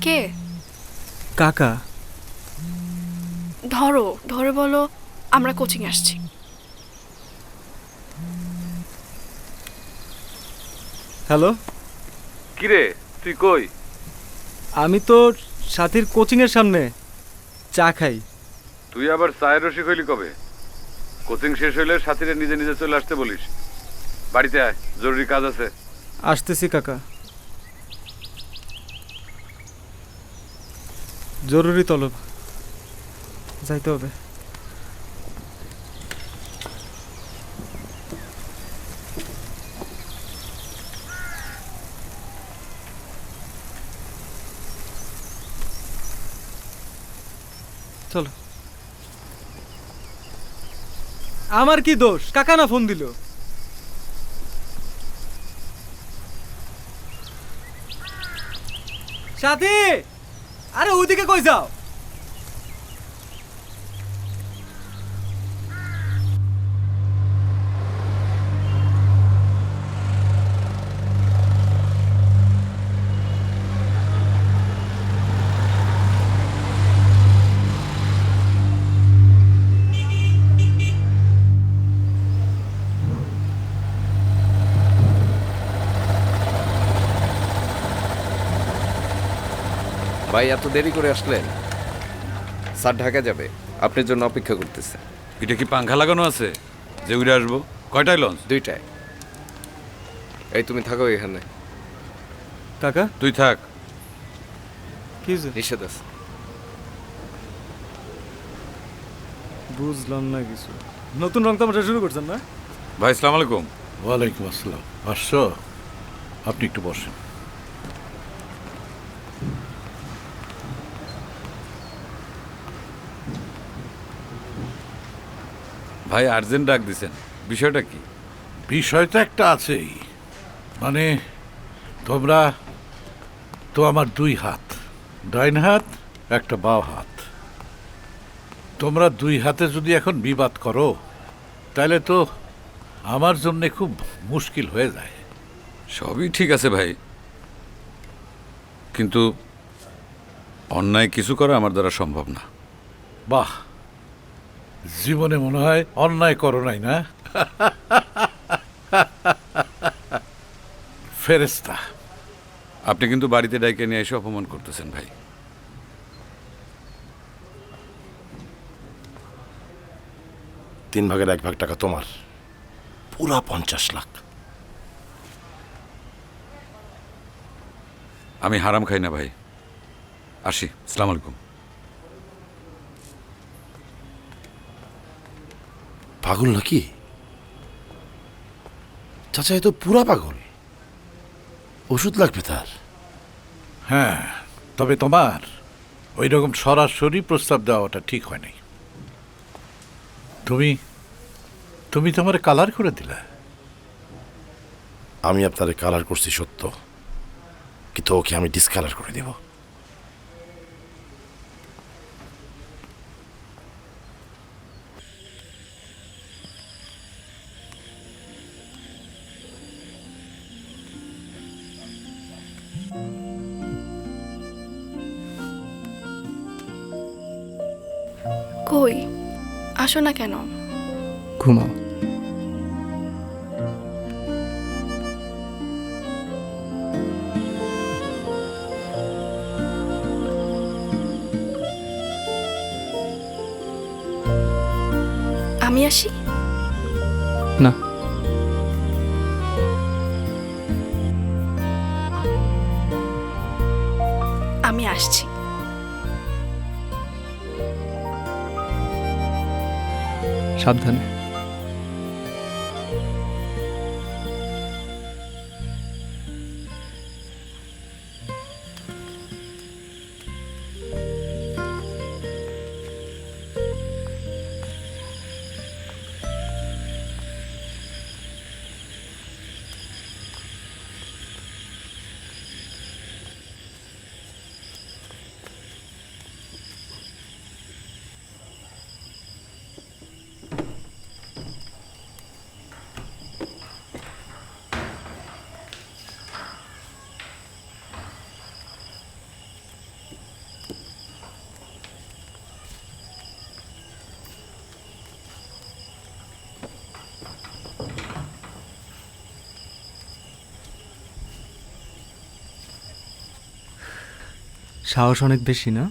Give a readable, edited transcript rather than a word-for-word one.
কে? কাকা। ধরো ধরে বলো আমরা কোচিং আসছি। হ্যালো, কিরে তুই কই? আমি তো সাথীর কোচিংয়ের সামনে চা খাই। তুই আবার চায়ের রসিক হইলি কবে? কোচিং শেষ হইলে সাথীরে নিজে নিজে চলে আসতে বলিস। বাড়িতে আয়, জরুরি কাজ আছে। আসতেছি কাকা। জরুরি তলব, যাইতে হবে। চলো। আমার কি দোষ? কাকা না ফোন দিল। সাথী, আরে ওইদিকে কই যাও? ভাই এত দেরি করে আসলেন? স্যার ঢাকা যাবে, আপনার জন্য অপেক্ষা করতেছে। এটা কি পাংখা লাগানো আছে যে উড়ে আসবো? কয়টায় লঞ্চ? 2টায়। এই তুমি থাকো এখানে। কাকা তুই থাক। কি হয়েছে? নিষেধ আছে। বুঝলাম না কিছু। নতুন রং তামাশা শুরু করছেন না? ভাই আসসালামু আলাইকুম। ওয়ালাইকুম আসসালাম। আসছো? আপনি একটু বসেন। ভাই আর্জেন্ট ডাক দিছেন, বিষয়টা কি? বিষয় তো একটা আছেই। মানে তোমরা তো আমার 2 হাত, ডাইন হাত একটা বাও হাত। তোমরা 2 হাতে যদি এখন বিবাদ করো তাহলে তো আমার জন্য খুব মুশকিল হয়ে যায়। সবই ঠিক আছে ভাই, কিন্তু অন্যায় কিছু করা আমার দ্বারা সম্ভব না। বাহ, জীবনে মনে হয় অন্যায় করো নাই না? ফেরেস্তা। আপনি কিন্তু বাড়িতে ডাইকে নিয়ে এসে অপমান করতেছেন ভাই। 3 ভাগের 1 ভাগ টাকা তোমার, পুরা 50 লাখ। আমি হারাম খাই না ভাই। আসি, আসসালামু আলাইকুম। পাগল নাকি চাচা? এ তো পুরা পাগল, ওষুধ লাগবে তার। হ্যাঁ, তবে তোমার ওই রকম সরাসরি প্রস্তাব দেওয়াটা ঠিক হয় নাই। তুমি তুমি তোমার কালার করে দিলা। আমি আপনারে কালার করছি সত্য, কিন্তু ওকে আমি ডিসকালার করে দেব। কই আসো না কেন? ঘুমাও। আমি আসি? না, আমি আসছি। সাবধানে। সাহস অনেক বেশি না?